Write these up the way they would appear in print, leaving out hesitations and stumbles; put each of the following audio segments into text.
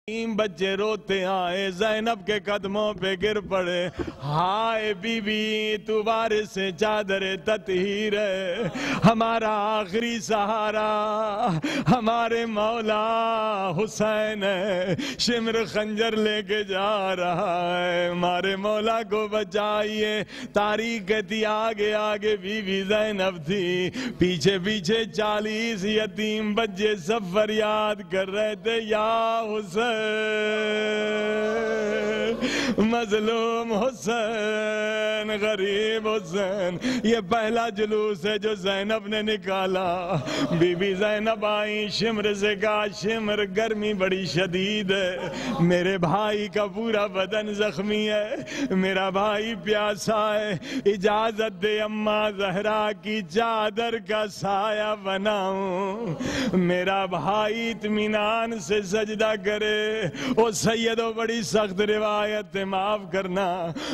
تین بچے روتے آئے، زینب کے قدموں پہ گر پڑے، ہائے بی بی تو وارث چادر تطہیر ہے، ہمارا آخری سہارا ہمارے مولا حسین ہے، شمر خنجر لے کے جا رہا ہے، ہمارے مولا کو بچائیے۔ تاریخ تھی آگے آگے بی بی زینب تھی، پیچھے پیچھے 40 یتیم بچے سب فریاد کر رہے تھے، یا حسین مظلوم حسین، غریب حسین۔ یہ پہلا جلوس ہے جو زینب نے نکالا۔ بی بی زینب آئیں، شمر سے کہا، شمر گرمی بڑی شدید ہے، میرے بھائی کا پورا بدن زخمی ہے، میرا بھائی پیاسا ہے، اجازت دے اماں زہرا کی چادر کا سایہ بناؤں، میرا بھائی اطمینان سے سجدہ کرے۔ او سیدو بڑی سخت روایت ہے، معاف کرنا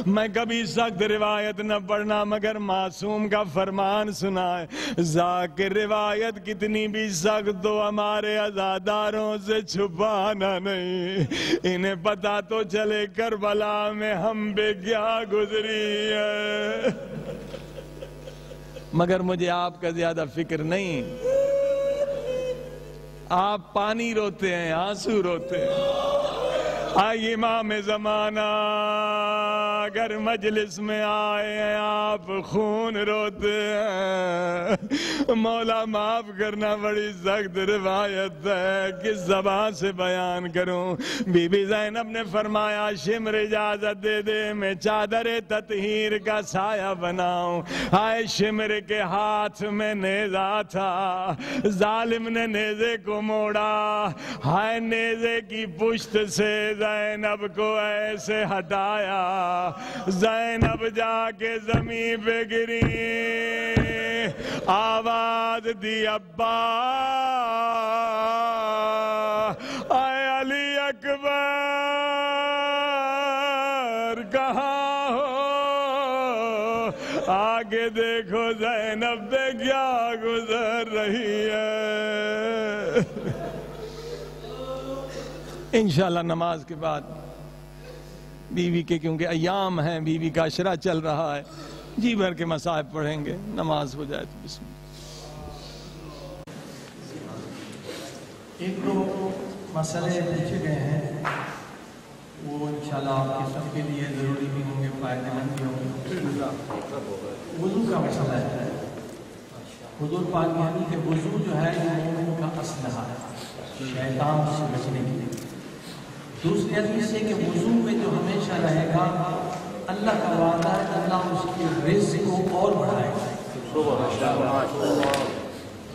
میں کبھی سخت روایت نہ پڑھنا، مگر معصوم کا فرمان سنا ہے، ذاکر روایت کتنی بھی سخت ہو ہمارے عزاداروں سے چھپانا نہیں، انہیں پتا تو چلے کربلا میں ہم بے کیا گزری ہے۔ مگر مجھے آپ کا زیادہ فکر نہیں، آپ پانی روتے ہیں، آنسو روتے ہیں۔ آئی امام زمانہ اگر مجلس میں آئے ہیں، آپ خون روتے ہیں، مولا معاف کرنا بڑی سخت روایت ہے، کس زبان سے بیان کروں۔ بی بی زینب نے فرمایا، شمر اجازت دے دے میں چادر تطہیر کا سایہ بناؤں۔ آئے شمر کے ہاتھ میں نیزہ تھا، ظالم نے نیزے کو موڑا، ہائے نیزے کی پشت سے زینب کو ایسے ہٹایا، زینب جا کے زمین پہ گری، آواز دی ابا، اے علی اکبر کہاں ہو، آگے دیکھو زینب پہ کیا گزر رہی ہے۔ انشاءاللہ نماز کے بعد بیوی کے کیونکہ ایام ہیں، بیوی کا عشرہ چل رہا ہے، جی بھر کے مصائب پڑھیں گے، نماز ہو جائے تو بسم اللہ۔ ایک دو مسئلے پوچھے گئے ہیں، وہ انشاءاللہ آپ کے سب کے لیے ضروری بھی ہوں گے، فائدہ مند بھی ہوں گے۔ وضو کا مسئلہ ہے، حضور پاک یعنی کہ وضو جو ہے یہ مومن کا اسلحہ ہے شیطان سے بچنے کے لیے۔ دوسری حدیث ہے کہ وضو میں جو ہمیشہ رہے گا، اللہ کا وعدہ ہے اللہ اس کے رزق کو اور بڑھائے گا۔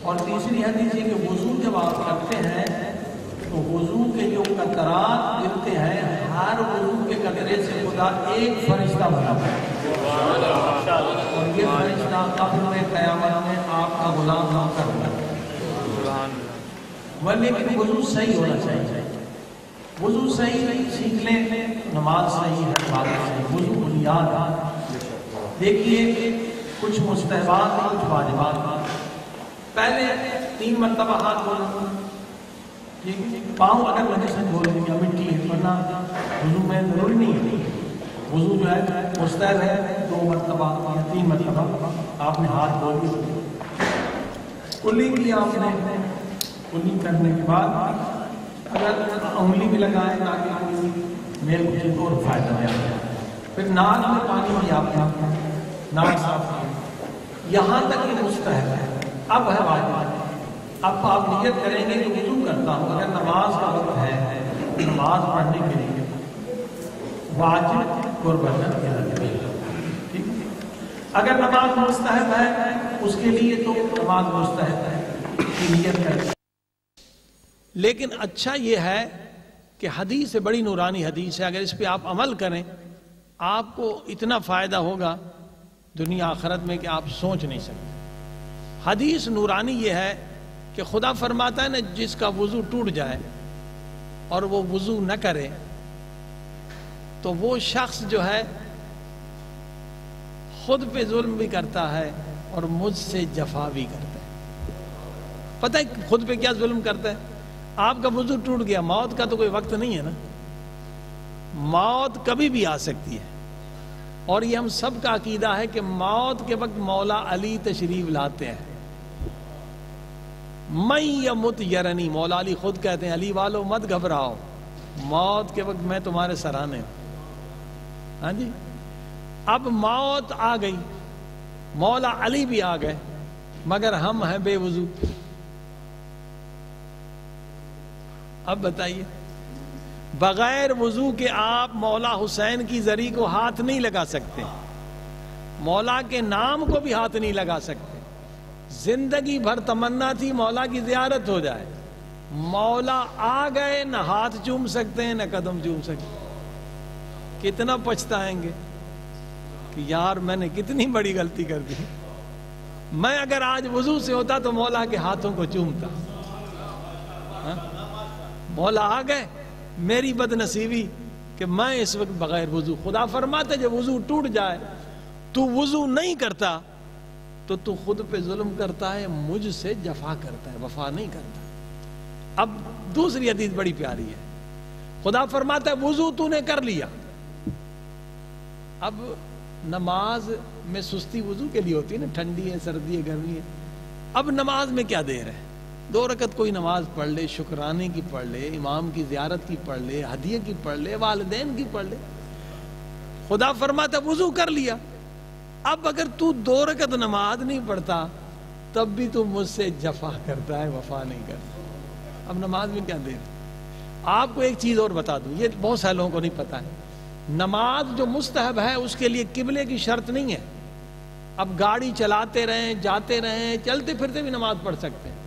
اور تیسری حدیث ہے کہ وضو جب آپ کرتے ہیں تو وضو کے جو قطرات گرتے ہیں، ہر وضو کے قطرے سے خدا ایک فرشتہ بنا ہے، اور یہ فرشتہ قبر میں قیامت میں آپ کا غلام نہ کرنا ہے۔ لیکن وضو صحیح ہونا چاہیے، وضو صحیح سیکھ لیں، نماز صحیح ہے، عبادت صحیح، وضو بنیاد ہے۔ دیکھیے کچھ مستحبات ہیں، کچھ واجبات۔ پہلے 3 مرتبہ ہاتھ دھونا، پاؤں اگر وجہ سے دھو لیں یا مٹی ہے، ورنہ وضو میں ضروری نہیں ہے۔ وضو جو ہے مستحب ہے، 2 مرتبہ یا 3 مرتبہ آپ نے ہاتھ دھو دیے۔ کلی کی آپ نے کلی کرنے کے بعد اگر انگلی بھی لگائیں تاکہ کوئی میل کچھ اور فائدہ دے، پھر ناک میں پانی بھی آپ نے ناک صاف کیا، یہاں تک یہ مستحب ہے۔ اب ہے واجب، اب آپ نیت کریں گے کہ وضو کرتا ہوں، اگر نماز کا وقت ہے نماز پڑھنے کے لیے واجب قربت ٹھیک۔ اگر نماز مستحب ہے اس کے لیے تو نماز مستحب ہے کی نیت کریں۔ لیکن اچھا یہ ہے کہ حدیث بڑی نورانی حدیث ہے، اگر اس پہ آپ عمل کریں آپ کو اتنا فائدہ ہوگا دنیا آخرت میں کہ آپ سوچ نہیں سکتے۔ حدیث نورانی یہ ہے کہ خدا فرماتا ہے نا، جس کا وضو ٹوٹ جائے اور وہ وضو نہ کرے تو وہ شخص جو ہے خود پہ ظلم بھی کرتا ہے اور مجھ سے جفا بھی کرتا ہے۔ پتہ ہے خود پہ کیا ظلم کرتا ہے؟ آپ کا وضو ٹوٹ گیا، موت کا تو کوئی وقت نہیں ہے نا، موت کبھی بھی آ سکتی ہے، اور یہ ہم سب کا عقیدہ ہے کہ موت کے وقت مولا علی تشریف لاتے ہیں. میں یمت یرنی، مولا علی خود کہتے ہیں علی والو مت گھبراؤ، موت کے وقت میں تمہارے سرانے ہوں. ہاں جی، اب موت آ گئی، مولا علی بھی آ گئے، مگر ہم ہیں بے وضو. اب بتائیے، بغیر وضو کے آپ مولا حسین کی زری کو ہاتھ نہیں لگا سکتے، مولا کے نام کو بھی ہاتھ نہیں لگا سکتے. زندگی بھر تمنا تھی مولا کی زیارت ہو جائے، مولا آ گئے، نہ ہاتھ چوم سکتے ہیں نہ قدم چوم سکتے. کتنا پچھتائیں گے کہ یار میں نے کتنی بڑی غلطی کر دی، میں اگر آج وضو سے ہوتا تو مولا کے ہاتھوں کو چومتا. مولا آ گئے، میری بد نصیبی کہ میں اس وقت بغیر وضو. خدا فرماتا جب وضو ٹوٹ جائے تو وضو نہیں کرتا تو تو خود پہ ظلم کرتا ہے، مجھ سے جفا کرتا ہے، وفا نہیں کرتا. اب دوسری حدیث بڑی پیاری ہے، خدا فرماتا ہے وضو تو نے کر لیا. اب نماز میں سستی وضو کے لیے ہوتی ہے نا، ٹھنڈی ہے، سردی ہے، گرمی ہے. اب نماز میں کیا دیر ہے، 2 رکعت کوئی نماز پڑھ لے، شکرانے کی پڑھ لے، امام کی زیارت کی پڑھ لے، ہدیے کی پڑھ لے، والدین کی پڑھ لے. خدا فرماتا وضو کر لیا. اب اگر تو 2 رکعت نماز نہیں پڑھتا تب بھی تو مجھ سے جفا کرتا ہے، وفا نہیں کرتا. اب نماز میں کیا دیر. آپ کو ایک چیز اور بتا دوں، یہ بہت سارے لوگوں کو نہیں پتا ہے، نماز جو مستحب ہے اس کے لیے قبلے کی شرط نہیں ہے. اب گاڑی چلاتے رہیں، جاتے رہیں، چلتے پھرتے بھی نماز پڑھ سکتے ہیں.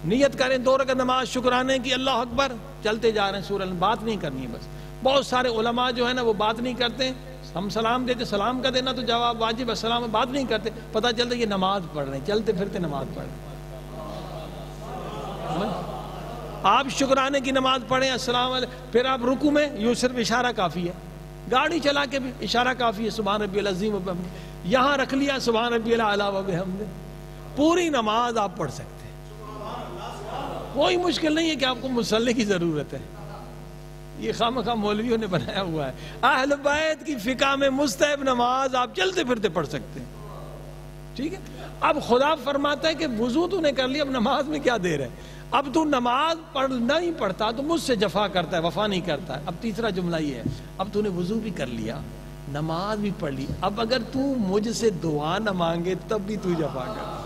نیت کریں 2 رکعت نماز شکرانے کی، اللہ اکبر، چلتے جا رہے ہیں، سورہ بات نہیں کرنی ہے. بس بہت سارے علماء جو ہے نا وہ بات نہیں کرتے، ہم سلام دیتے، سلام کا دینا تو جواب واجب ہے، سلام بات نہیں کرتے، پتہ چلتا یہ نماز پڑھ رہے ہیں، چلتے پھرتے نماز پڑھ رہے ہیں. آپ شکرانے کی نماز پڑھیں، السلام علیکم، پھر آپ رکوع میں یوں صرف اشارہ کافی ہے، گاڑی چلا کے بھی اشارہ کافی ہے، سبحان ربی العظیم و بحمدہ، یہاں رکھ لیا سبحان ربی الاعلی و بحمدہ، پوری نماز آپ پڑھ سکتے ہیں. کوئی مشکل نہیں ہے کہ آپ کو مصلی کی ضرورت ہے، یہ خامخواہ مولویوں نے بنایا ہوا ہے. اہل بیت کی فقہ میں مستحب نماز آپ چلتے پھرتے پڑھ سکتے ہیں. ٹھیک ہے. اب خدا فرماتا ہے کہ وضو تو نے کر لیا، اب نماز میں کیا دیر ہے. اب تو نماز پڑھ نہیں پڑھتا تو مجھ سے جفا کرتا ہے، وفا نہیں کرتا ہے. اب تیسرا جملہ یہ ہے، اب تو نے وضو بھی کر لیا، نماز بھی پڑھ لی، اب اگر تو مجھ سے دعا نہ مانگے تب بھی تو جفا کر.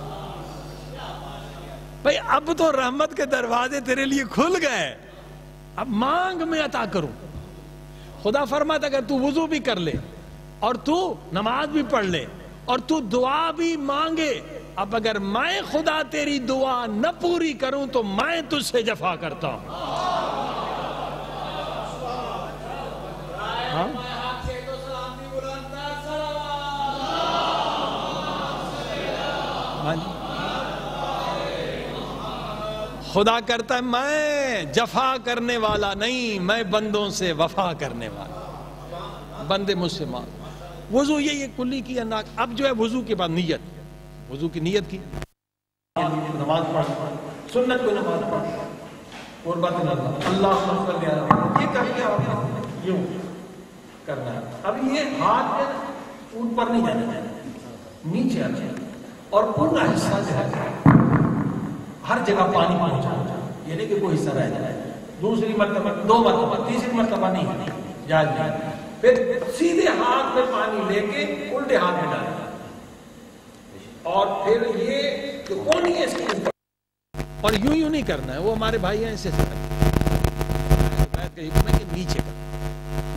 بھئی اب تو رحمت کے دروازے تیرے لیے کھل گئے، اب مانگ میں عطا کروں. خدا فرماتا اگر تو وضو بھی کر لے اور تو نماز بھی پڑھ لے اور تو دعا بھی مانگے، اب اگر میں خدا تیری دعا نہ پوری کروں تو میں تجھ سے جفا کرتا ہوں. خدا کرتا ہے میں جفا کرنے والا نہیں، میں بندوں سے وفا کرنے والا، بندے مجھ سے مانگ. وضو یہ کلی کی انداز. اب جو ہے وضو کے بعد نیت، وضو کی نیت کی، نماز پڑھ، سنت کو نماز پڑھ، اور بات اللہ صلی اللہ، یہ کر کے آپ یوں کرنا ہے. اب یہ ہاتھ اوپر نہیں جانا ہے، نیچے آنا ہے، اور پورا حصہ جو ہے ہر جگہ پانی پہنچانا، یہ نہیں کہ کوئی حصہ رہ جائے. دوسری مرتبہ، 2 مرتبہ، تیسری مرتبہ نہیں جائز نہیں. پھر سیدھے ہاتھ میں پانی لے کے الٹے ہاتھ میں ڈالنا، اور پھر یہ جو کونی ہے اس کے اوپر، اور یوں نہیں کرنا ہے. وہ ہمارے بھائی ہیں ایسے نیچے کرنا،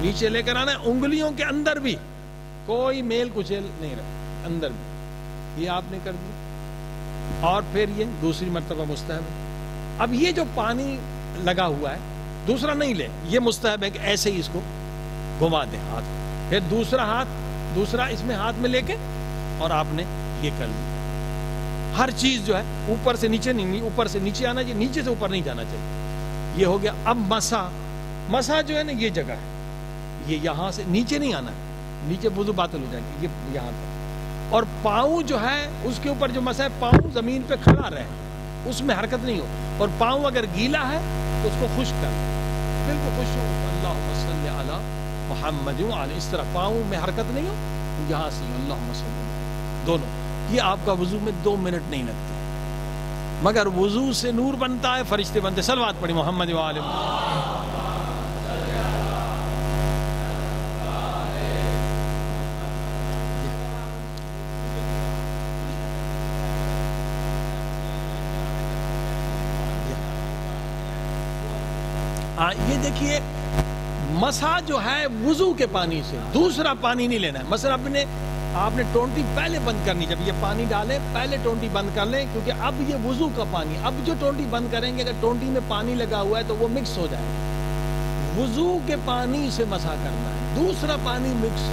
نیچے لے کر آنا ہے، انگلیوں کے اندر بھی کوئی میل کچیل نہیں رہا، اندر بھی. یہ آپ نے کر دیا، اور پھر یہ دوسری مرتبہ مستحب ہے. اب یہ جو پانی لگا ہوا ہے دوسرا نہیں لے، یہ مستحب ہے کہ ایسے ہی اس کو گھما دیں ہاتھ. پھر دوسرا ہاتھ، دوسرا اس میں ہاتھ میں لے کے، اور آپ نے یہ کر لیا. ہر چیز جو ہے اوپر سے نیچے نہیں، اوپر سے نیچے آنا چاہیے، نیچے سے اوپر نہیں جانا چاہیے. یہ ہو گیا. اب مسا جو ہے نا یہ جگہ ہے، یہ یہاں سے نیچے نہیں آنا ہے، نیچے وضو باطل ہو جائے گی، یہ یہاں تک. اور پاؤں جو ہے اس کے اوپر جو مسا ہے، پاؤں زمین پہ کھڑا رہے، اس میں حرکت نہیں ہو. اور پاؤں اگر گیلا ہے تو اس کو خشک کر بالکل خشک ہو. اللہم صلی علی محمد وعلی، اس طرح پاؤں میں حرکت نہیں ہو، یہاں سے اللہم صلی دونوں. یہ آپ کا وضو میں 2 منٹ نہیں لگتا، مگر وضو سے نور بنتا ہے، فرشتے بنتے. صلوات پڑھی محمد وعلی. یہ دیکھیے مسح جو ہے وضو کے پانی سے، دوسرا پانی نہیں لینا ہے. مثلا آپ نے ٹونٹی پہلے بند کرنی، جب یہ پانی ڈالیں پہلے ٹونٹی بند کر لیں، کیونکہ اب یہ وضو کا پانی. اب جو ٹونٹی بند کریں گے، اگر ٹونٹی میں پانی لگا ہوا ہے تو وہ مکس ہو جائے گا. وضو کے پانی سے مسح کرنا ہے، دوسرا پانی مکس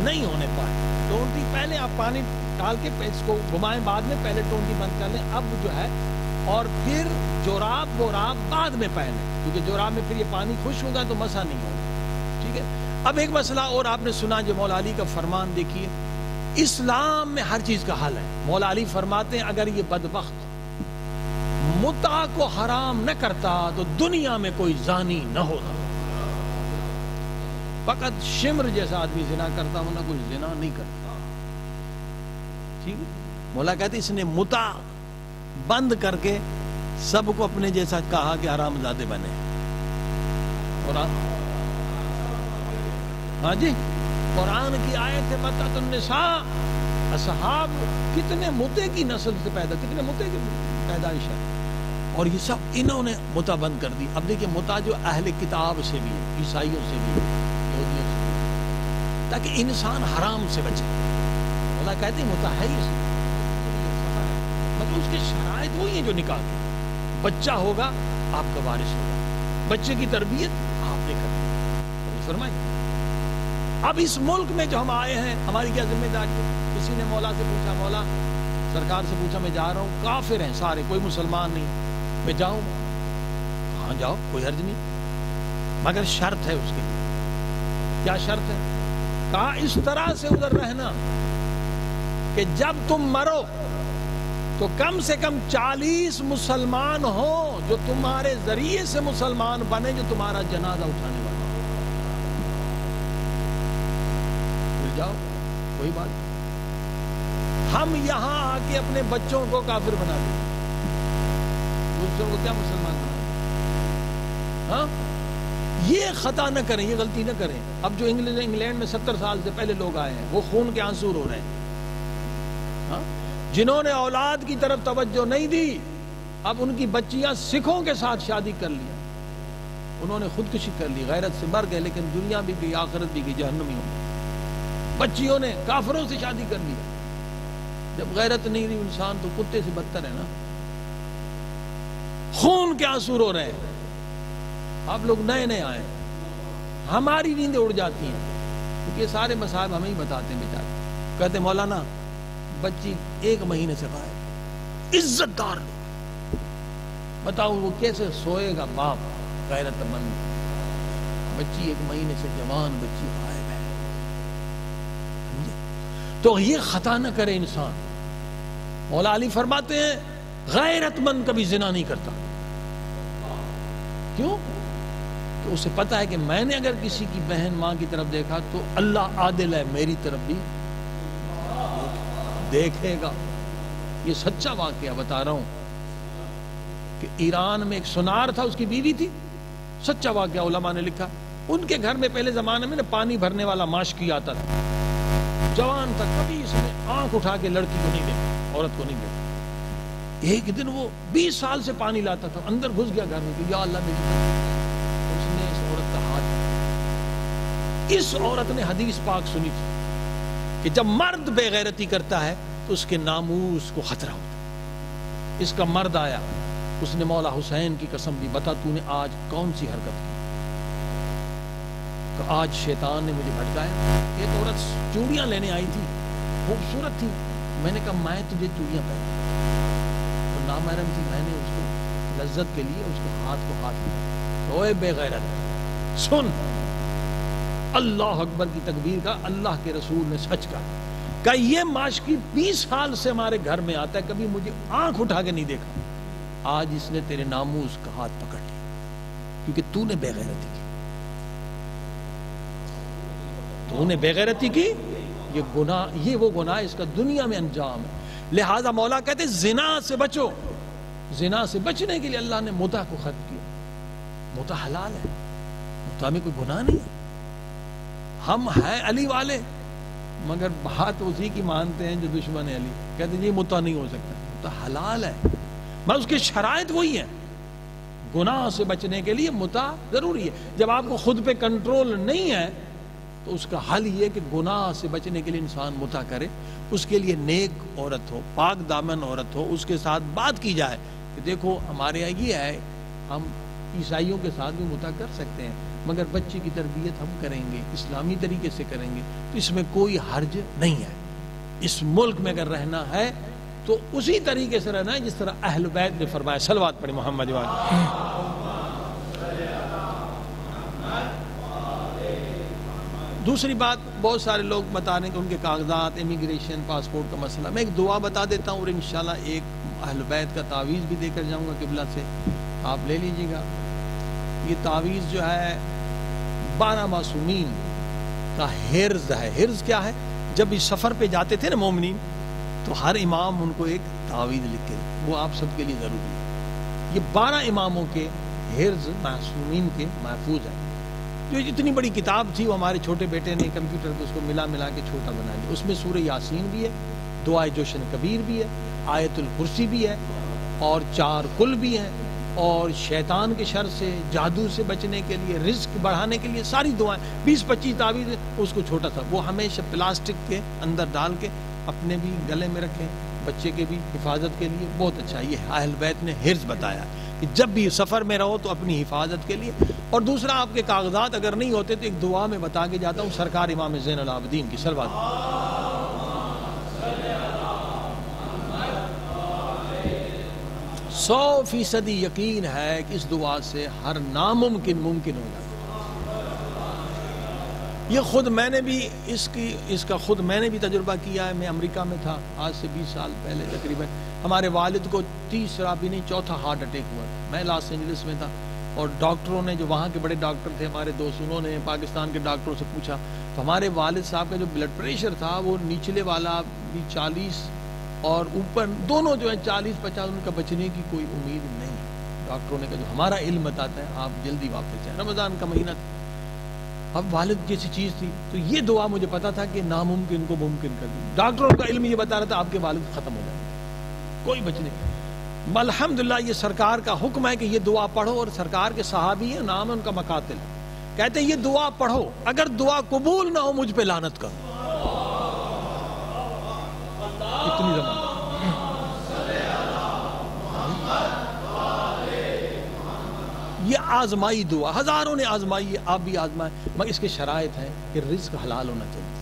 نہیں ہونے پائے. ٹونٹی پہلے آپ پانی ڈال کے اس کو گھمائیں، بعد میں پہلے ٹونٹی بند کر لیں. اب جو ہے اور پھر جوراب بوراب بعد میں پہلے، کیونکہ جوراب میں پھر یہ پانی خشک ہوگا تو مسح نہیں ہوگا. ٹھیک ہے. اب ایک مسئلہ اور آپ نے سنا، جو مولا علی کا فرمان دیکھیے، اسلام میں ہر چیز کا حل ہے. مولا علی فرماتے ہیں اگر یہ بدبخت متع کو حرام نہ کرتا تو دنیا میں کوئی زانی نہ ہوتا. فقط شمر جیسا آدمی زنا کرتا ہونا، کوئی زنا نہیں کرتا. ٹھیک ہے. مولا کہتے اس نے متع بند کر کے سب کو اپنے جیسا کہا کہ حرام زادے بنے. قرآن، ہاں جی، قرآن کی آیت ہے متعۃ النساء. اصحاب کتنے متع کی نسل سے پیدا، کتنے متع کی پیدائش ہے، اور یہ سب انہوں نے متع بند کر دی. اب دیکھیں متع جو اہل کتاب سے بھی ہے، عیسائیوں سے بھی ہے، یہودیوں سے بھی ہے، تاکہ انسان حرام سے بچے. اللہ کہتے ہیں متع ہے ہی مطلب اس کے شرائط وہی ہیں جو نکاح کے. بچہ ہوگا آپ کا وارث ہوگا، بچے کی تربیت آپ نے کرنی. فرمائیں اب اس ملک میں جو ہم آئے ہیں ہماری کیا ذمہ داری ہے؟ کسی نے مولا سے پوچھا، مولا سرکار سے پوچھا میں جا رہا ہوں، کافر ہیں سارے، کوئی مسلمان نہیں، میں جاؤں؟ ہاں جاؤ، کوئی حرج نہیں، مگر شرط ہے اس کے لیے. کیا شرط ہے؟ کہا اس طرح سے ادھر رہنا کہ جب تم مرو تو کم سے کم 40 مسلمان ہوں جو تمہارے ذریعے سے مسلمان بنے، جو تمہارا جنازہ اٹھانے والا. جاؤ، کوئی بات نہیں. ہم یہاں آ کے اپنے بچوں کو کافر بنا دیں، دوسروں کو کیا مسلمان بنا دیں؟ ہاں، یہ خطا نہ کریں، یہ غلطی نہ کریں. اب جو انگلینڈ میں 70 سال سے پہلے لوگ آئے ہیں وہ خون کے آنسو رو رہے ہیں. ہاں، جنہوں نے اولاد کی طرف توجہ نہیں دی، اب ان کی بچیاں سکھوں کے ساتھ شادی کر لی، انہوں نے خودکشی کر لی، غیرت سے مر گئے، لیکن دنیا بھی گئی، آخرت بھی گئی، جہنمی ہوں. بچیوں نے کافروں سے شادی کر لی. جب غیرت نہیں رہی انسان تو کتے سے بدتر ہے نا. خون کے آنسو رو رہے ہیں. آپ لوگ نئے نئے آئے، ہماری نیندیں اڑ جاتی ہیں، کیونکہ یہ سارے مصائب ہمیں ہی بتاتے ہیں بیچارے. کہتے مولانا بچی 1 مہینے سے غائب، عزت دار، بتاؤ وہ کیسے سوئے گا باپ غیرت مند؟ بچی 1 مہینے سے جوان بچی غائب ہے. تو یہ خطا نہ کرے انسان. مولا علی فرماتے ہیں غیرت مند کبھی زنا نہیں کرتا. کیوں؟ کہ اسے پتا ہے کہ میں نے اگر کسی کی بہن ماں کی طرف دیکھا تو اللہ عادل ہے، میری طرف بھی دیکھے گا. یہ سچا واقعہ بتا رہا ہوں کہ ایران میں ایک سونار تھا، اس کی بیوی تھی، سچا واقعہ علماء نے لکھا. ان کے گھر میں پہلے زمانے میں پانی بھرنے والا ماشکی آتا تھا، جوان تھا، کبھی اس نے آنکھ اٹھا کے لڑکی کو نہیں دیکھا، عورت کو نہیں دیکھا. ایک دن وہ 20 سال سے پانی لاتا تھا، اندر گھس گیا گھر میں کہ یا اللہ میری، اس نے اس عورت کا ہاتھ. اس عورت نے حدیث پاک سنی تھی کہ جب مرد بے غیرتی کرتا ہے تو اس کے ناموس کو خطرہ ہوتا ہے. اس کا مرد آیا، اس نے مولا حسین کی قسم دی، بتا تو نے آج کون سی حرکت کی؟ کہ آج شیطان نے مجھے بھٹکایا. ایک عورت چوڑیاں لینے آئی تھی، خوبصورت تھی، میں نے کہا میں تجھے چوڑیاں پہنا، تو نامحرم تھی، میں نے اس کو لذت کے لیے اس کے ہاتھ کو ہاتھ لیا. اوے بے غیرت، سن اللہ اکبر کی تکبیر کا. اللہ کے رسول نے سچ کہا کہ یہ ماشکی 20 سال سے ہمارے گھر میں آتا ہے، کبھی مجھے آنکھ اٹھا کے نہیں دیکھا. آج اس نے تیرے ناموس کا ہاتھ پکڑ لیا کیونکہ تو نے بے غیرتی کی، تو نے بے غیرتی کی، یہ گناہ، یہ وہ گناہ اس کا دنیا میں انجام ہے۔ لہذا مولا کہتے زنا سے بچو۔ زنا سے بچنے کے لیے اللہ نے متع کو ختم کیا۔ متع حلال ہے، متع میں کوئی گناہ نہیں ہے۔ ہم ہیں علی والے مگر بات اسی کی مانتے ہیں جو دشمن ہے علی، کہتے ہیں یہ متع نہیں ہو سکتا، متع حلال ہے، مگر اس کی شرائط وہی ہیں۔ گناہ سے بچنے کے لیے متع ضروری ہے۔ جب آپ کو خود پہ کنٹرول نہیں ہے تو اس کا حل یہ کہ گناہ سے بچنے کے لیے انسان متع کرے، اس کے لیے نیک عورت ہو، پاک دامن عورت ہو، اس کے ساتھ بات کی جائے کہ دیکھو ہمارے یہاں یہ ہے، ہم عیسائیوں کے ساتھ بھی متع کر سکتے ہیں مگر بچے کی تربیت ہم کریں گے، اسلامی طریقے سے کریں گے، تو اس میں کوئی حرج نہیں ہے۔ اس ملک میں اگر رہنا ہے تو اسی طریقے سے رہنا ہے جس طرح اہل بیت نے فرمایا۔ صلوات پڑھیں محمد والے۔ دوسری بات، بہت سارے لوگ بتا رہے ہیں کہ ان کے کاغذات، امیگریشن، پاسپورٹ کا مسئلہ، میں ایک دعا بتا دیتا ہوں اور انشاءاللہ ایک اہل بیت کا تعویذ بھی دے کر جاؤں گا قبلہ سے، آپ لے لیجیے گا۔ یہ تعویذ جو ہے 12 معصومین کا حرز ہے۔ حرز کیا ہے؟ جب اس سفر پہ جاتے تھے نا مومنین تو ہر امام ان کو ایک تعویذ لکھ کے، وہ آپ سب کے لیے ضروری ہے۔ یہ 12 اماموں کے حرز معصومین کے محفوظ ہیں۔ جو اتنی بڑی کتاب تھی وہ ہمارے چھوٹے بیٹے نے کمپیوٹر پہ اس کو ملا کے چھوٹا بنا لیا۔ اس میں سورہ یاسین بھی ہے، دعائے جوشن کبیر بھی ہے، آیت الکرسی بھی ہے اور 4 کل بھی ہیں، اور شیطان کے شر سے، جادو سے بچنے کے لیے، رزق بڑھانے کے لیے ساری دعائیں، 20-25 تعویذ، اس کو چھوٹا تھا۔ وہ ہمیشہ پلاسٹک کے اندر ڈال کے اپنے بھی گلے میں رکھیں، بچے کے بھی حفاظت کے لیے بہت اچھا۔ یہ اہل بیت نے حرز بتایا کہ جب بھی سفر میں رہو تو اپنی حفاظت کے لیے۔ اور دوسرا، آپ کے کاغذات اگر نہیں ہوتے تو ایک دعا میں بتا کے جاتا ہوں، سرکار امام زین العابدین کی صلوات۔ 100% یقین ہے کہ اس دعا سے ہر ناممکن ممکن ہو جاتا ہے۔ یہ خود میں نے بھی اس کا خود میں نے بھی تجربہ کیا ہے۔ میں امریکہ میں تھا آج سے 20 سال پہلے تقریباً، ہمارے والد کو تیسرا بھی نہیں 4تھا ہارٹ اٹیک ہوا۔ میں لاس اینجلس میں تھا اور ڈاکٹروں نے، جو وہاں کے بڑے ڈاکٹر تھے ہمارے دوست، انہوں نے پاکستان کے ڈاکٹروں سے پوچھا تو ہمارے والد صاحب کا جو بلڈ پریشر تھا وہ نیچلے والا بھی 40 اور اوپر دونوں جو ہیں 40-50، ان کا بچنے کی کوئی امید نہیں۔ ڈاکٹروں نے کہا جو ہمارا علم بتاتا ہے آپ جلدی واپس جائیں۔ رمضان کا مہینہ تھا، اب والد جیسی چیز تھی تو یہ دعا مجھے پتا تھا کہ ناممکن کو ممکن کر دیں۔ ڈاکٹروں کا علم یہ بتا رہا تھا آپ کے والد ختم ہو جائیں گے، کوئی بچنے۔ الحمدللہ یہ سرکار کا حکم ہے کہ یہ دعا پڑھو، اور سرکار کے صحابی ہیں، نام ہے ان کا مقاتل، کہتے ہیں یہ دعا پڑھو، اگر دعا قبول نہ ہو مجھ پہ لعنت کرو۔ اتنی زمان یہ آزمائی دعا، ہزاروں نے آزمائی ہے، آپ بھی آزمائیں، مگر اس کے شرائط ہیں کہ رزق حلال ہونا چاہیے۔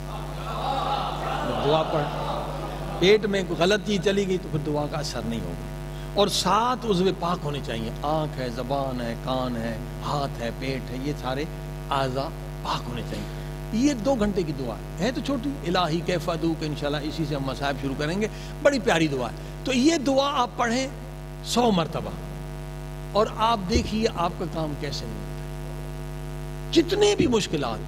دعا پڑھ پیٹ میں کوئی غلط چیز چلی گئی تو پھر دعا کا اثر نہیں ہوگا۔ اور 7 عضو پاک ہونے چاہیے، آنکھ ہے، زبان ہے، کان ہے، ہاتھ ہے، پیٹ ہے، یہ سارے اعضاء پاک ہونے چاہیے۔ یہ 2 گھنٹے کی دعا ہے تو چھوٹی، الہی کیف ادعوک، انشاءاللہ اسی سے ہم مصائب شروع کریں گے، بڑی پیاری دعا ہے۔ تو یہ دعا آپ پڑھیں 100 مرتبہ اور آپ دیکھیے آپ کا کام کیسے نہیں ہوتا ہے۔ جتنے بھی مشکلات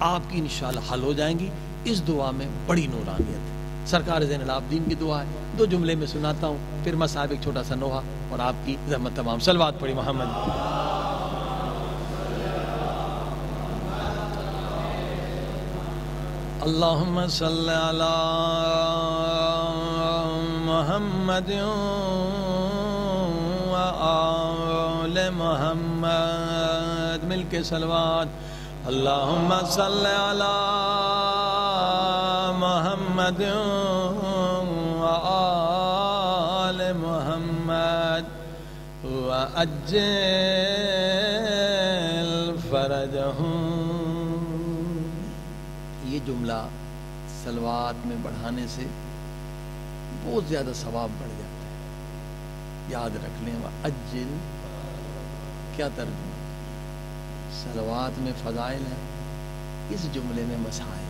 آپ کی انشاءاللہ حل ہو جائیں گی۔ اس دعا میں بڑی نورانیت ہے۔ سرکار زین العابدین کی دعا ہے، 2 جملے میں سناتا ہوں، پھر مصاحب ایک چھوٹا سا نوحہ اور آپ کی زحمت تمام۔ صلوات پڑھی محمد۔ اللہم صلی علی محمد و آل محمد، مل کے صلوات۔ اللہم صلی علی محمد و آل محمد وعجل فرجہم۔ یہ جملہ صلوات میں بڑھانے سے بہت زیادہ ثواب بڑھ جاتا ہے، یاد رکھ لیں۔ وعجل کیا ترجمہ؟ صلوات میں فضائل ہے، اس جملے میں مسائل ہے۔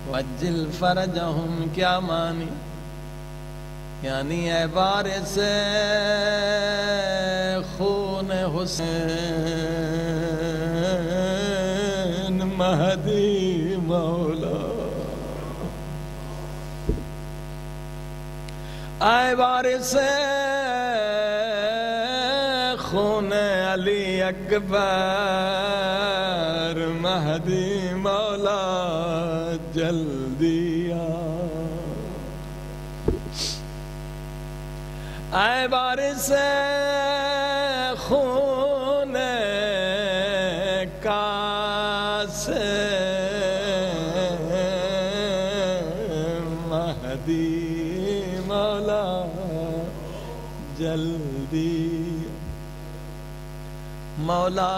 وعجل فرجہم کیا معنی؟ یعنی اے وارث خون حسین مہدی مولا، اے وارث خون علی اکبر مہدی مولا جلدی آ، اے وارث خون قاسم مہدی مولا جلدی، مولا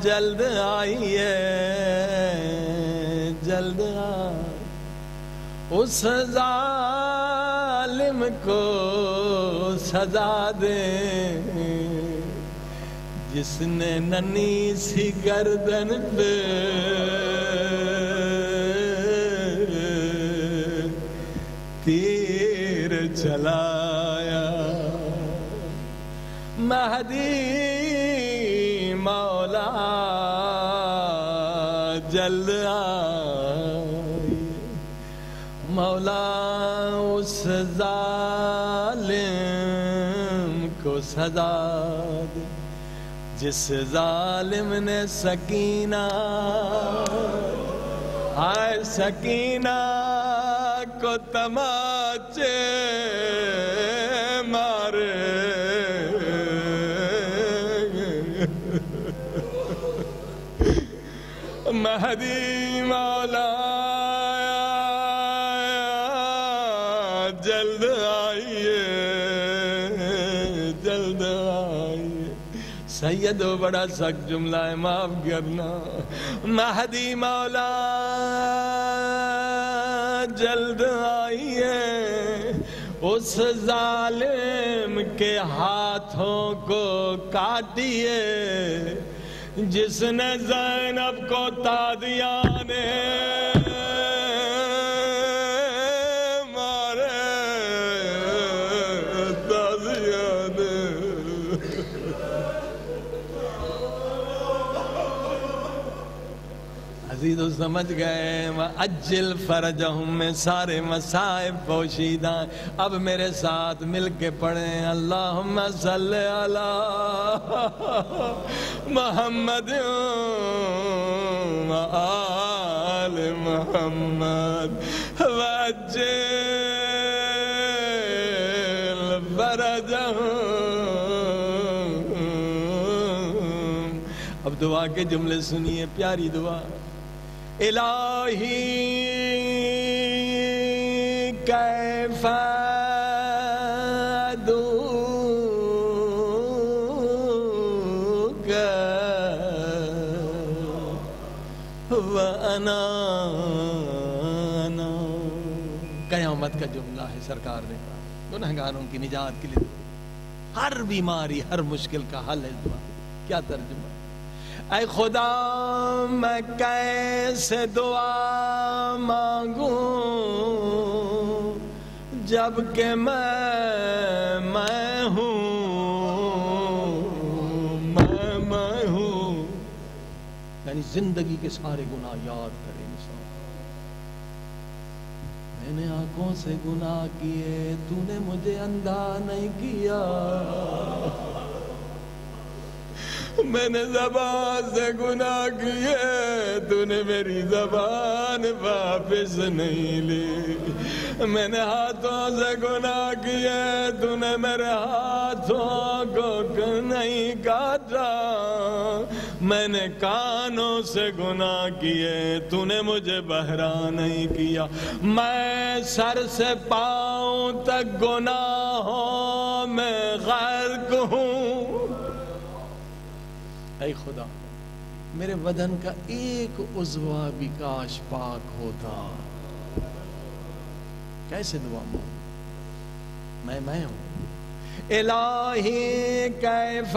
جلد آئیے جلد آئیے، اس ظالم کو سزا دے جس نے ننھی سی گردن پہ تیر چلایا، مہدی مولا جلد آئیے، مولا اس ظالم کو سزا دے جس ظالم نے سکینہ، ہائے سکینہ کو تماچے مارے، مہدی مولا جلد آئیے جلد آئیے، سید ہو بڑا سخت جملہ ہے معاف کرنا، مہدی مولا جلد آئیے، اس ظالم کے ہاتھوں کو کاٹیے جس نے زینب کو تادیانے مارے، تادیانے عزیز و سمجھ گئے، وَأَجِّلْ فَرَجَهُمْ میں سارے مصائب پوشیدہ ہیں۔ اب میرے ساتھ مل کے پڑھیں، اللہم صلی علی محمد وآل محمد وَأَجِّلْ فَرَجَهُمْ۔ اب دعا کے جملے سنیے، پیاری دعا، الہی کیف ادعوک وانا قیامت کا جملہ ہے، سرکار نے کہا گنہگاروں کی نجات کے لیے ہر بیماری ہر مشکل کا حل ہے دعا۔ کیا ترجمہ؟ اے خدا میں کیسے دعا مانگوں جب کہ میں ہوں یعنی زندگی کے سارے گناہ یاد کرے انسان، میں نے آنکھوں سے گناہ کیے تو نے مجھے اندھا نہیں کیا، میں نے زبان سے گناہ کیے تو نے میری زبان واپس نہیں لی، میں نے ہاتھوں سے گناہ کیے تو نے میرے ہاتھوں کو نہیں کاٹا، میں نے کانوں سے گناہ کیے تو نے مجھے بہرا نہیں کیا، میں سر سے پاؤں تک گناہوں میں غرق ہوں، اے خدا میرے بدن کا ایک عضو بھی کاش پاک ہوتا، کیسے دعا مانگوں، میں ہوں، الہی کیف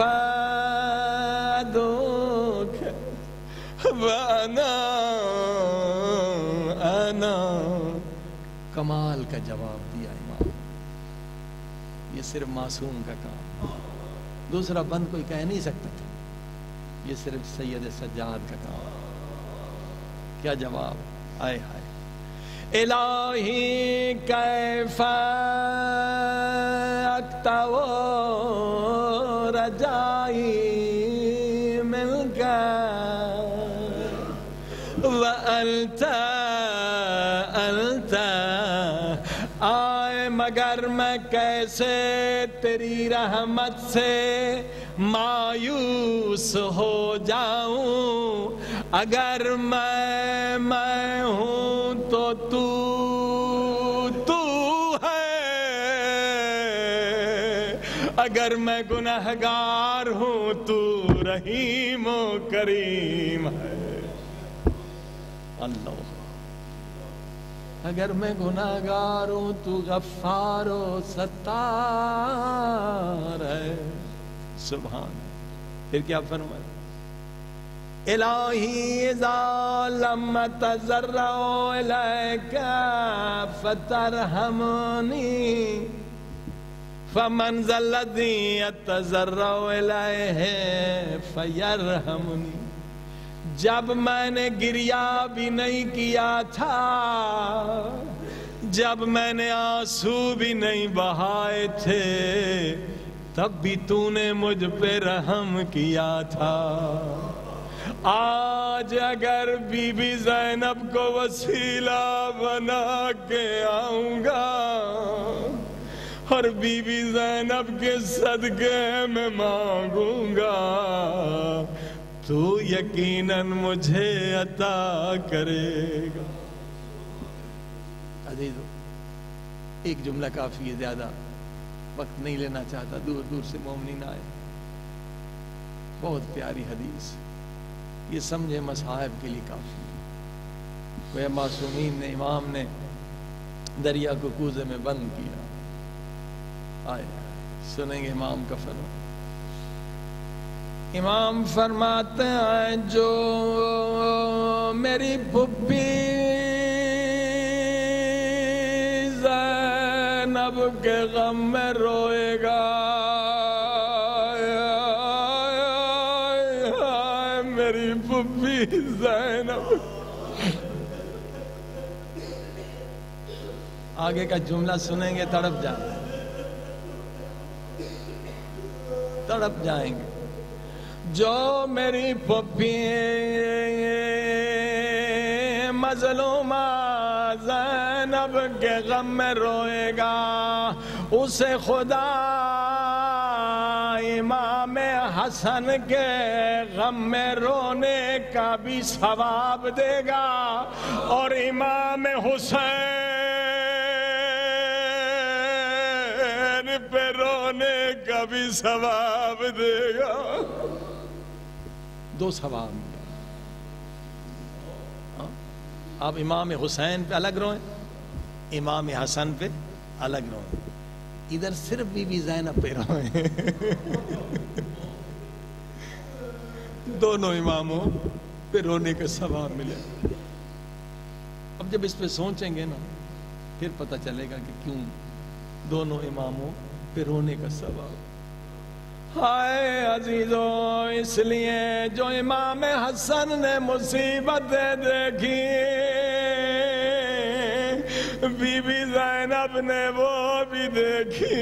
ادعوک وانا کمال کا جواب دیا امام، صرف معصوم کا کام، دوسرا بند کوئی کہہ نہیں سکتا تھا، یہ صرف سید سجاد کا کام۔ کیا جواب، آئے ہائے الہی کیف اقطع رجائی ملک وانت آئے مگر میں کیسے تیری رحمت سے مایوس ہو جاؤں، اگر میں ہوں تو تو ہے، اگر میں گنہگار ہوں تو رحیم و کریم ہے۔ اللہ، اگر میں گنہگار ہوں تو غفار و ستار ہے۔ سبحان۔ پھر کیا فرمایا، الہی اذا لم اتضرع الیک فترحمنی فمن ذا الذی اتضرع الیہ فیرحمنی۔ جب میں نے گریا بھی نہیں کیا تھا، جب میں نے آنسو بھی نہیں بہائے تھے، تب بھی تو نے مجھ پہ رحم کیا تھا۔ آج اگر بی بی زینب کو وسیلہ بنا کے آؤں گا اور بی بی زینب کے صدقے میں مانگوں گا تو یقیناً مجھے عطا کرے گا۔ عزیزو، ایک جملہ کافی ہے، زیادہ وقت نہیں لینا چاہتا، دور دور سے مومنین آئے۔ بہت پیاری حدیث، یہ سمجھے مصائب کے لیے کافی ہے۔ وہ معصومین نے، امام نے دریا کو کوزے میں بند کیا۔ آئے سنیں گے امام کا فرمان۔ امام فرماتے ہیں جو میری پھپھی زینب کے غم میں روئے گا، میری پھپھی زینب۔ آگے کا جملہ سنیں گے تڑپ جائیں گے، تڑپ جائیں گے۔ جو میری پھپھی مظلومہ زینب کے غم میں روئے گا، اسے خدا امام حسن کے غم میں رونے کا بھی ثواب دے گا، اور امام حسین پہ رونے کا بھی ثواب دے گا۔ دو ثواب۔ آپ امام حسین پہ الگ روئیں، امام حسن پہ الگ روئیں، ادھر صرف بی بی زینب پہ روئیں۔ دونوں اماموں پہ رونے کا ثواب ملے۔ اب جب اس پہ سوچیں گے نا، پھر پتہ چلے گا کہ کیوں دونوں اماموں پہ رونے کا ثواب۔ ہائے عزیزو، اس لیے جو امام حسن نے مصیبتیں دیکھی، بی بی زینب نے وہ بھی دیکھی،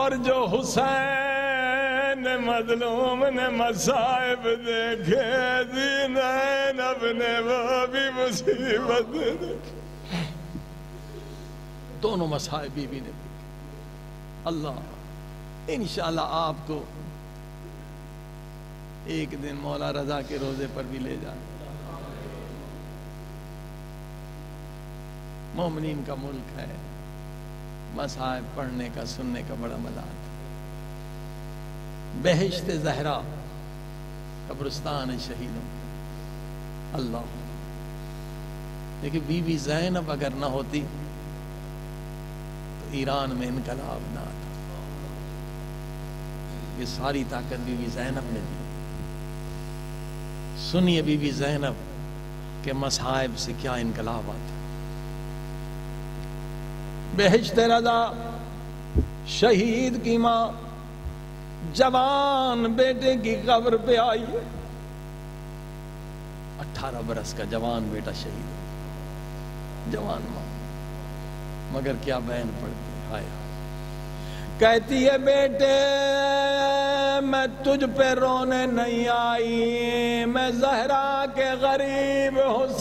اور جو حسین مظلوم نے مصائب دیکھے، زینب نے وہ بھی مصیبتیں دیکھی۔ دونوں مصائب بی بی نے دیکھی۔ اللہ، انشاءاللہ آپ کو ایک دن مولا رضا کے روزے پر بھی لے جائیں۔ مومنین کا ملک ہے، مصائب پڑھنے کا، سننے کا بڑا مزہ آتا ہے۔ بہشت زہرا، قبرستان شہیدوں۔ اللہ، لیکن بی بی زینب اگر نہ ہوتی تو ایران میں انقلاب نہ آتا۔ یہ ساری طاقت بی بی زینب نے دی۔ سنیے بی بی زینب کے مصائب سے کیا انقلاب آتا۔ بہشت رضا شہید کی ماں جوان بیٹے کی قبر پہ آئی ہے، 18 برس کا جوان بیٹا شہید، جوان ماں، مگر کیا بہن پڑتی ہے، ہائے کہتی ہے بیٹے میں تجھ پہ رونے نہیں آئی، میں زہرا کے غریب حسین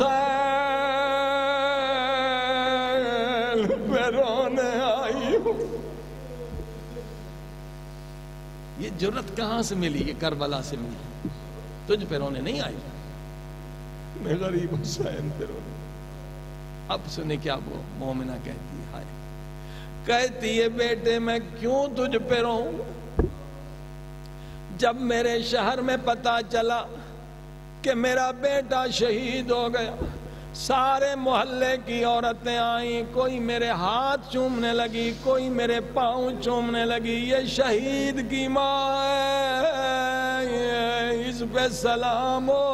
پہ رونے آئی ہوں۔ یہ جرت کہاں سے ملی؟ یہ کربلا سے ملی، تجھ پہ رونے نہیں آئی، میں غریب حسین پہ رونے۔ اب سنے کیا وہ مومنہ کہتی ہے، ہائے کہتی ہے بیٹے میں کیوں تجھ پہ رہوں؟ جب میرے شہر میں پتہ چلا کہ میرا بیٹا شہید ہو گیا، سارے محلے کی عورتیں آئیں، کوئی میرے ہاتھ چومنے لگی، کوئی میرے پاؤں چومنے لگی، یہ شہید کی ماں ہے، اس پہ سلام ہو۔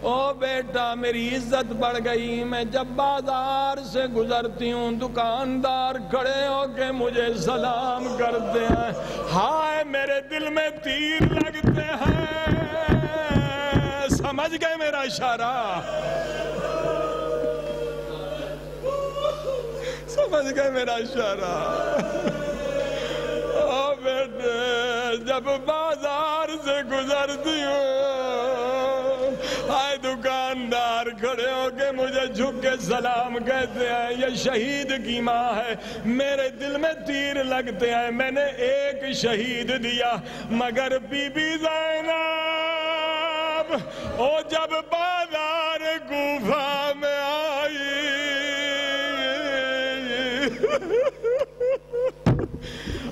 او بیٹا میری عزت بڑھ گئی، میں جب بازار سے گزرتی ہوں دکاندار کھڑے ہو کے مجھے سلام کرتے ہیں، ہائے میرے دل میں تیر لگتے ہیں۔ سمجھ گئے میرا اشارہ؟ سمجھ گئے میرا اشارہ؟ او بیٹے جب بازار سے گزرتی ہوں، آئے دکاندار کھڑے ہو کے مجھے جھک کے سلام کہتے ہیں، یہ شہید کی ماں ہے، میرے دل میں تیر لگتے ہیں، میں نے ایک شہید دیا، مگر بی بی زینب او جب بازار کوفہ میں آئی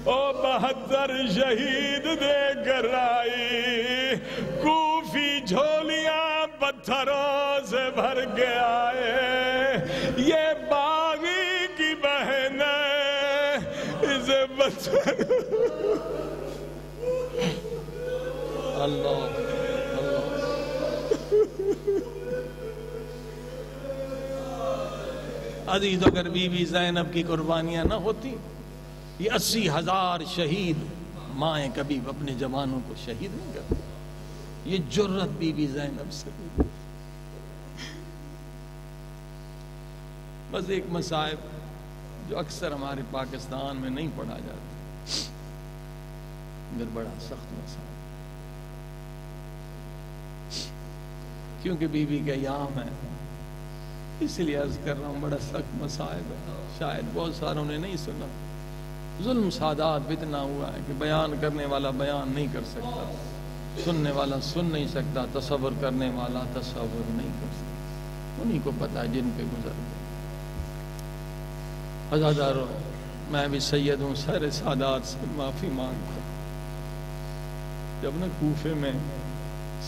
او 72 شہید دے کر آئی، کوفی جھولیاں پتھروں سے بھر کے آئے، یہ باغی کی بہن ہے، اسے پتھر اللہ عزیز، اگر بی بی زینب کی قربانیاں نہ ہوتی، یہ 80,000 شہید مائیں کبھی اپنے جوانوں کو شہید نہیں کرتی۔ یہ جرت بی بی زینب سے۔ بس ایک مصائب جو اکثر ہمارے پاکستان میں نہیں پڑھا جاتا، مگر بڑا سخت مصائب، کیونکہ بی بی کا ایام ہے، اس لیے عرض کر رہا ہوں، بڑا سخت مصائب ہے، شاید بہت ساروں نے نہیں سنا۔ ظلم سادات بھی اتنا ہوا ہے کہ بیان کرنے والا بیان نہیں کر سکتا، سننے والا سن نہیں سکتا، تصور کرنے والا تصور نہیں کر سکتا، انہی کو پتا ہے جن پہ گزر گئے۔ عزادارو، میں بھی سید ہوں، سارے سادات سے معافی مانگتا ہوں۔ جب نہ کوفے میں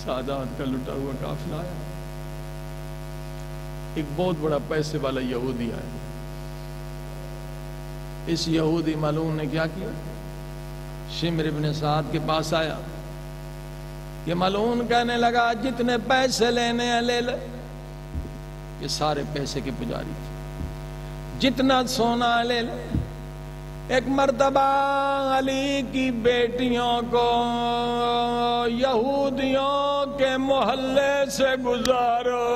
سادات کا لٹا ہوا قافلہ آیا، ایک بہت بڑا پیسے والا یہودی آیا، اس یہودی ملعون نے کیا کیا؟ شمر ابن سعد کے پاس آیا، یہ ملعون کہنے لگا جتنے پیسے لینے ہیں لے لے، یہ سارے پیسے کے پجاری تھے، جتنا سونا لے لے۔ ایک مرتبہ علی کی بیٹیوں کو یہودیوں کے محلے سے گزارو،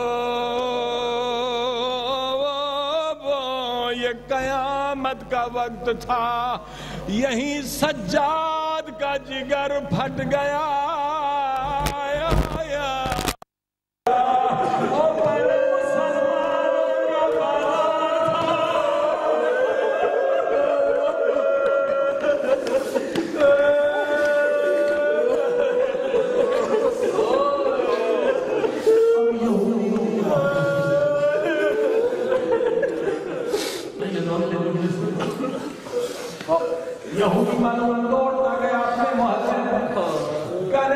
یہ قیامت کا وقت تھا، یہیں سجاد کا جگر پھٹ گیا۔ یہودی معلوم دوڑتا گیا اپنے محلے میں، کہنے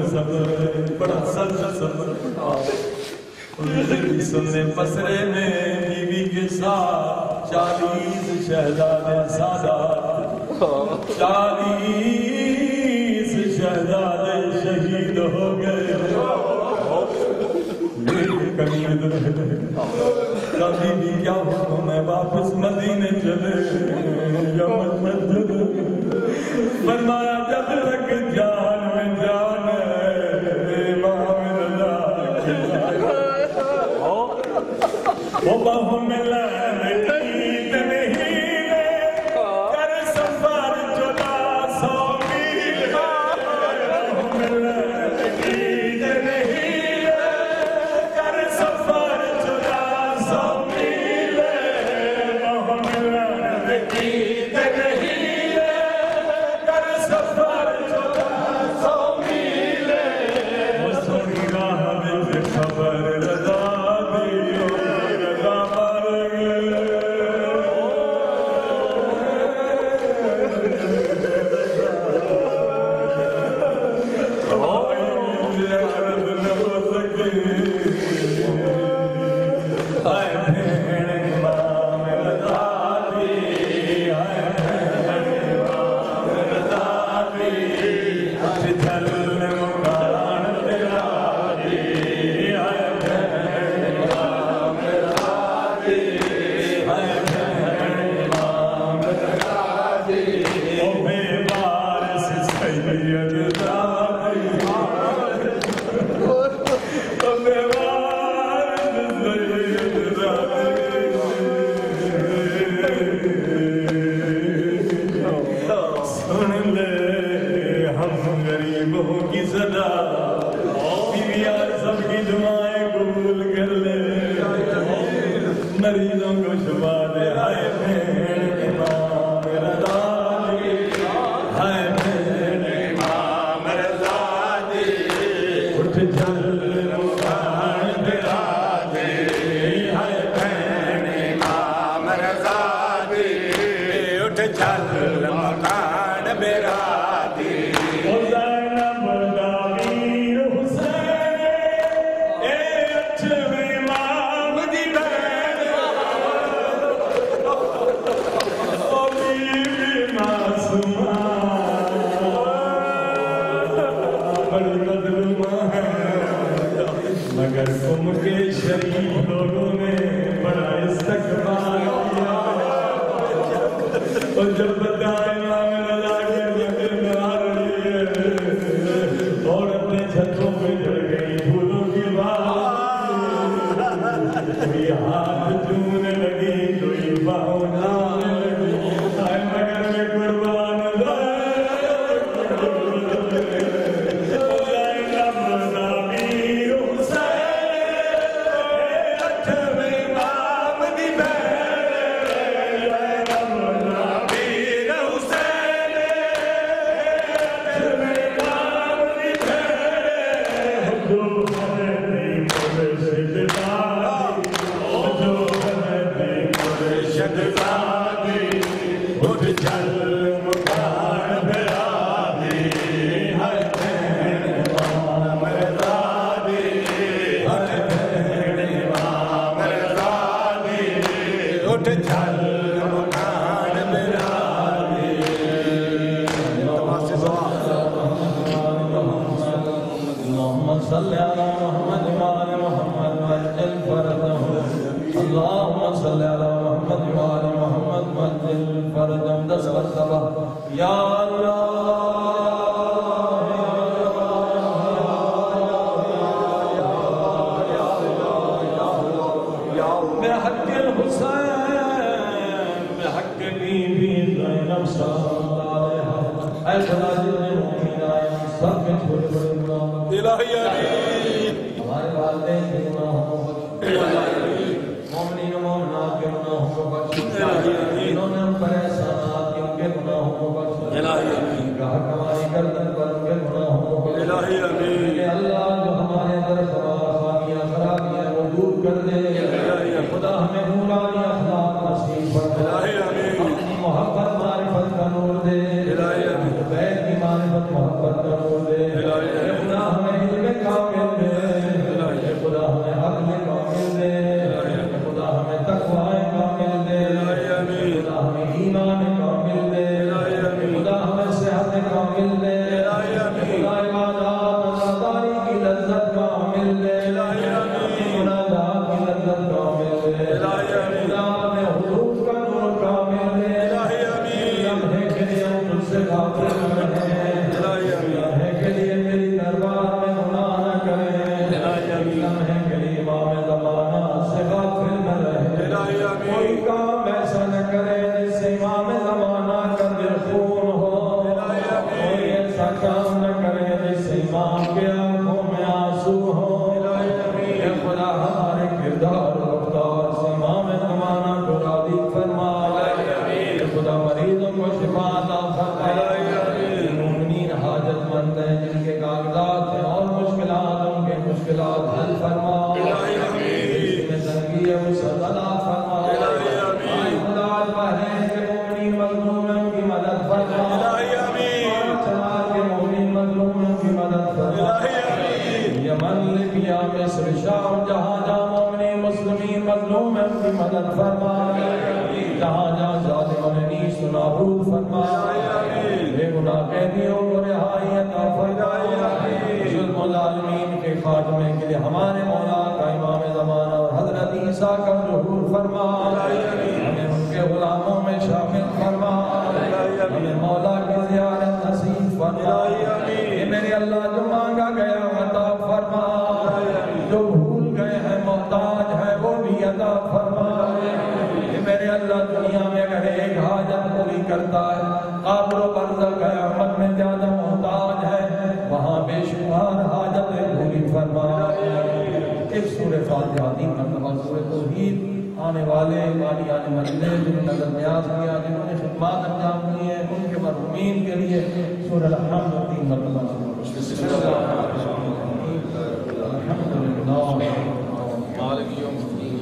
بڑا صبر سننے پسرے میں بیوی کے ساتھ 40 شہزادے سادات 40 شہزادے شہید ہو گئے بیوی کیا حکم ہے واپس مدینے چلے یا مت چلے فرمایا جب تک جان میں جان ہے وہ بہو ملا عید نہیں لے کر سفر 1400 میل بہو ملا عید نہیں لے کر سفر 1400 میل بہو ملا عید نہیں لے کر سفر 1400 میل وہ سنی راہ میں خبر رضا مریضوں کو شفا دے ہائے بہن امام رضا دی ہائے بہن امام رضا دی اٹھ چل مکان برا دی ہائے بہن امام رضا دی اٹھ چل مکان برا دی مگر تم کے شریف لوگوں نے بڑا استقبال کیا اور جب بتایا امام رضا کے ذکر میں آ رہی ہے اور اپنے چھتوں پہ چڑھ گئی پھولوں کی بات کوئی ہاتھ چومنے لگی کوئی باہوں نامنے لگی مگر میں قربان یا ہمارے والدین کے گناہوں کو مومنین و مومنات کے گناہوں کو بخش انہوں نے ہم پر احسانات کی ان کے گناہوں کو بخش گاہ کمائی گردن پر ان کے گناہوں کو بخش کہ اللہ جو ہمارے اندر خوامیاں خرابیاں وہ دور کر دے خدا ہمیں نورانی اخلاق نصیب فرما اپنی محبت معرفت کا نور دے بیت کی معرفت محبت کا نور دے خدا کامل دے مناجات کی لذت کامل دے خدا اپنے حضور کا نور کامل دے لمحے کے لیے ہم تجھ سے غافل نہ رہیں لمحے کے لیے میری دربار میں گناہ نہ کریں لمحے کے لیے امام زمانہ سے غافل نہ رہیں کوئی کام ایسا نہ کرے جس سے امام زمانہ کا دل خون ہو کوئی ایسا کام نہ کرے جس سے امام کے آنکھوں میں آنسو ہو اے خدا ہمارے کردار و رفتار سے امام زمانہ کو راضی فرما اے خدا مریضوں کو شفا عطا فرما مومنین حاجت مند ہیں جن کے کاغذات ہیں اور مشکلات ان کے مشکلات حل فرما جس میں تنگی ہے اسے عطا فرما خدا بہن کے مومنین مظلوموں کی مدد فرما چنار کے مومنین مظلوموں کی مدد فرما یمن لیبیا مصر شام جہاں جہاں مومنین مسلمین مظلوم ہیں ان کی مدد فرما جہاں جہاں ظالموں نے نیش و نابود فرما بے گناہ قیدیوں کو رہائی عطا فرما ظلم و ظالمین کے خاتمے کے لیے ہمارے مولا کا امام زمانہ اور حضرت عیسیٰ کا ظہور فرما ہمیں ان کے غلاموں میں شامل فرما ہمیں مولا کی زیارت نصیب فرما یہ میرے اللہ جو مانگا گیا عطا فرما جو بھول گئے ہیں محتاج ہے وہ بھی عطا فرما یہ میرے اللہ دنیا میں اگر ایک حاجت پوری کرتا ہے قبر و برزخ قیامت میں زیادہ محتاج ہے وہاں بے شمار حاجتیں پوری فرما ایک سورہ فاتحہ تین مرتبہ سورہ توحید آنے والے والی آنے مرلے جنہوں نے نظر نیاز کیا جنہوں نے خدمات انجام دی ہیں ان کے مرحومین کے لیے سورہ الحمد تین مرتبہ الحمدللہ مالک یوم الدین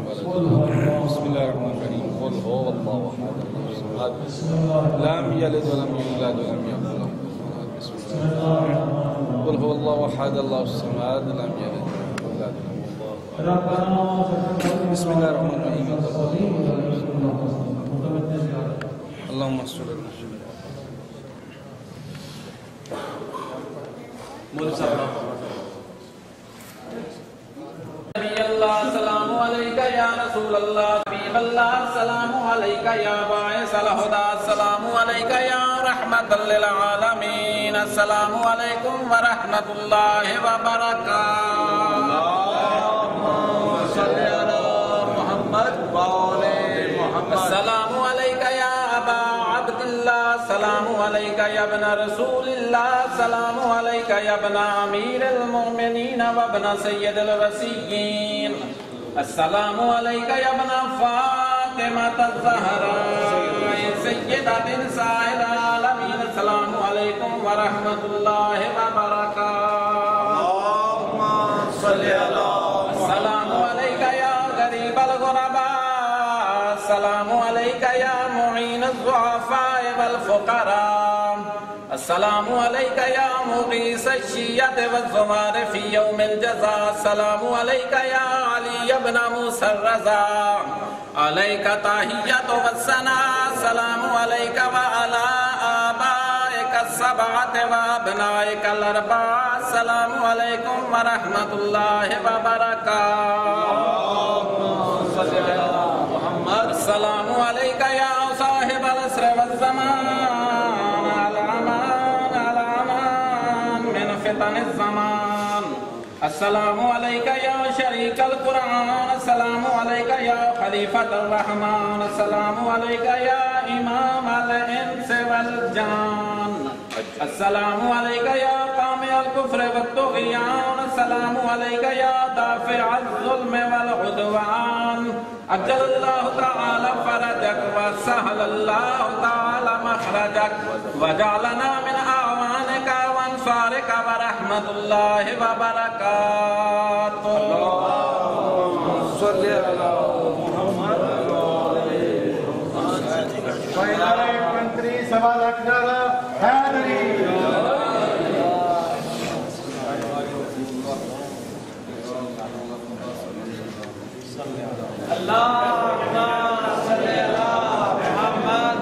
بسم اللہ الرحمن الرحیم قل هو اللہ احد لم یلد ولم یولد ولم یکن له كفوا احد قل هو الله احد الله الصمد لم يلد ولم يولد بسم الله الرحمن الرحيم اللهم صل على نبی اللہ السلام علیکہ یا رسول اللہ حبیب اللہ السلام علیکہ یا باعث الہدی السلام علیکہ یا رحمت للعالمین السلام علیکم ورحمۃ اللہ وبرکاتہ السلام علیکہ یا ابا عبد اللہ السلام علیکہ یا ابن رسول اللہ السلام علیکہ یا ابن امیر المؤمنین وابن سید الوصیین السلام علیکہ یا ابن فاطمہ الزہراء سیدۃ نساء العالمین السلام علیکم ورحمۃ اللہ وبرکاتہ اللہم صلی علی السلام علیکہ یا غریب الغرباء السلام علیکہ یا معین الضعفاء والفقراء السلام علیکہ یا مغیث الشیعۃ والزمار فی یوم الجزاء السلام علیکہ یا علی ابن موسیٰ الرضا علیکہ تحیت والثناء السلام علیکہ وعلی آبائک السبعۃ وابنائک الاربعہ السلام علیکم ورحمۃ اللہ وبرکاتہ السلام علیکہ یا صاحب العصر والزمان الامان من فتن الزمان السلام علیکہ یا شریک القرآن السلام علیکہ یا خلیفۃ الرحمن السلام علیکہ یا امام الانس والجان السلام علیکہ یا قامی الكفر والطغیان السلام علیکہ یا دافع الظلم والعدوان عجل اللہ تعالی فرجک وسہل اللہ تعالی مخرجک وجعلنا من اعوانک وانصارک ورحمت اللہ وبرکاتہ اللہم صلی علی محمد منتری سوال اکثر حاضری اللہم صلی علی محمد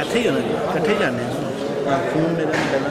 ਇੱਥੇ ਹੀ ਹੋਣਾ ਜੀ, ਇਕੱਠੇ ਜਾਂਦੇ ਹਾਂ ਫੋਨ ਮੇਰਾ ਪਹਿਲਾਂ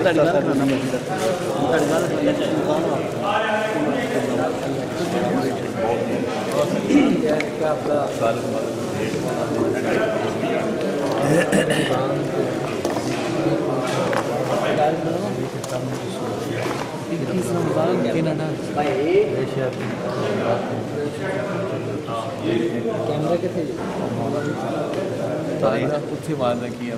ਤੁਹਾਡੀ ਗੱਲ ਕਰਨਾ ਚਾਹੀਦਾ ਤੁਹਾਡੀ ਗੱਲ